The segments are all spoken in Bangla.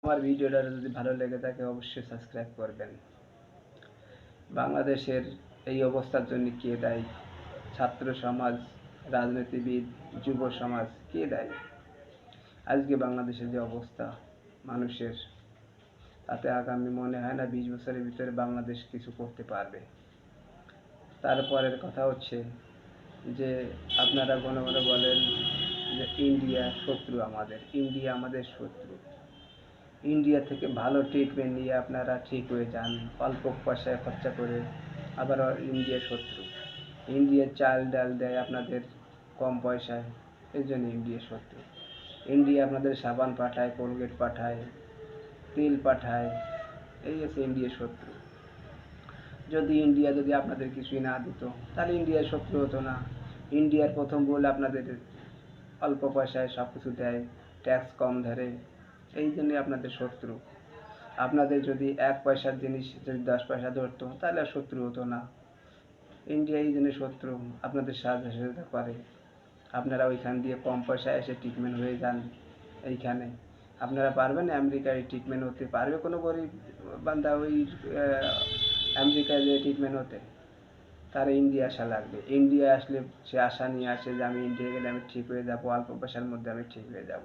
আমার ভিডিওটা যদি ভালো লেগে থাকে অবশ্যই সাবস্ক্রাইব করবেন। বাংলাদেশের এই অবস্থার জন্য কে দায়ী? ছাত্র সমাজ, রাজনীতিবিদ, যুব সমাজ, কে দায়ী? আজকে বাংলাদেশের যে অবস্থা মানুষের, তাতে আগামী মনে হয় না 20 বছরের ভিতরে বাংলাদেশ কিছু করতে পারবে। তারপরের কথা হচ্ছে যে আপনারা ঘন ঘন বলেন যে ইন্ডিয়া শত্রু আমাদের, ইন্ডিয়া আমাদের শত্রু। ইন্ডিয়া থেকে ভালো ট্রিটমেন্ট নিয়ে আপনারা ঠিক হয়ে যান, অল্প পয়সায় খরচা করে। আবার ইন্ডিয়া শত্রু, ইন্ডিয়া চাল ডাল দেয় আপনাদের কম পয়সায়, এই জন্য ইন্ডিয়া শত্রু। ইন্ডিয়া আপনাদের সাবান পাঠায়, কোলগেট পাঠায়, তেল পাঠায়, এই হচ্ছে ইন্ডিয়া শত্রু। যদি ইন্ডিয়া আপনাদের কিছুই না দিত তাহলে ইন্ডিয়ার শত্রু হতো না। ইন্ডিয়ার প্রথম ভুল আপনাদের অল্প পয়সায় সব কিছু দেয়, ট্যাক্স কম ধরে, এই জন্যই আপনাদের শত্রু। আপনাদের যদি 1 পয়সার জিনিস যদি 10 পয়সা ধরতো তাহলে আর শত্রু হতো না। ইন্ডিয়া এই জন্য শত্রু, আপনাদের সাহায্য সহযোগিতা করে। আপনারা ওইখান দিয়ে কম পয়সায় এসে ট্রিটমেন্ট হয়ে যান। এইখানে আপনারা পারবেন আমেরিকায় ট্রিটমেন্ট হতে? পারবে কোনো গরিব বান্দা ওই আমেরিকায় যে ট্রিটমেন্ট হতে? তার ইন্ডিয়া আসা লাগবে। ইন্ডিয়া আসলে সে আশা নিয়ে আসে যে আমি ইন্ডিয়া গেলে আমি ঠিক হয়ে যাব, অল্প পয়সার মধ্যে আমি ঠিক হয়ে যাব।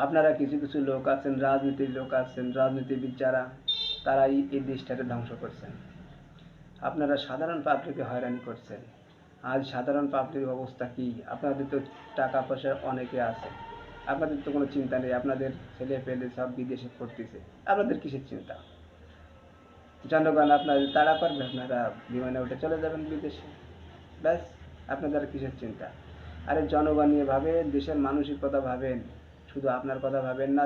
আপনারা কিছু কিছু লোক আছেন, রাজনীতির লোক আছেন, রাজনীতিবিদ যারা, তারাই এই দেশটাকে ধ্বংস করছেন। আপনারা সাধারণ পাবলিককে হয়রানি করছেন। আজ সাধারণ পাবলিকের অবস্থা কি? আপনাদের তো টাকা পয়সা অনেকে আছে, আপনাদের তো কোনো চিন্তা নেই, আপনাদের ছেলে পেলে সব বিদেশে পড়তেছে, আপনাদের কিসের চিন্তা? জনগণ আপনাদের তাড়া করবে, আপনারা বিমানে উঠে চলে যাবেন বিদেশে, ব্যাস। আপনাদের কিসের চিন্তা? আরে জনগণ নিয়ে ভাবেন, দেশের মানুষের কথা ভাবেন, শুধু আপনার কথা ভাবেন না।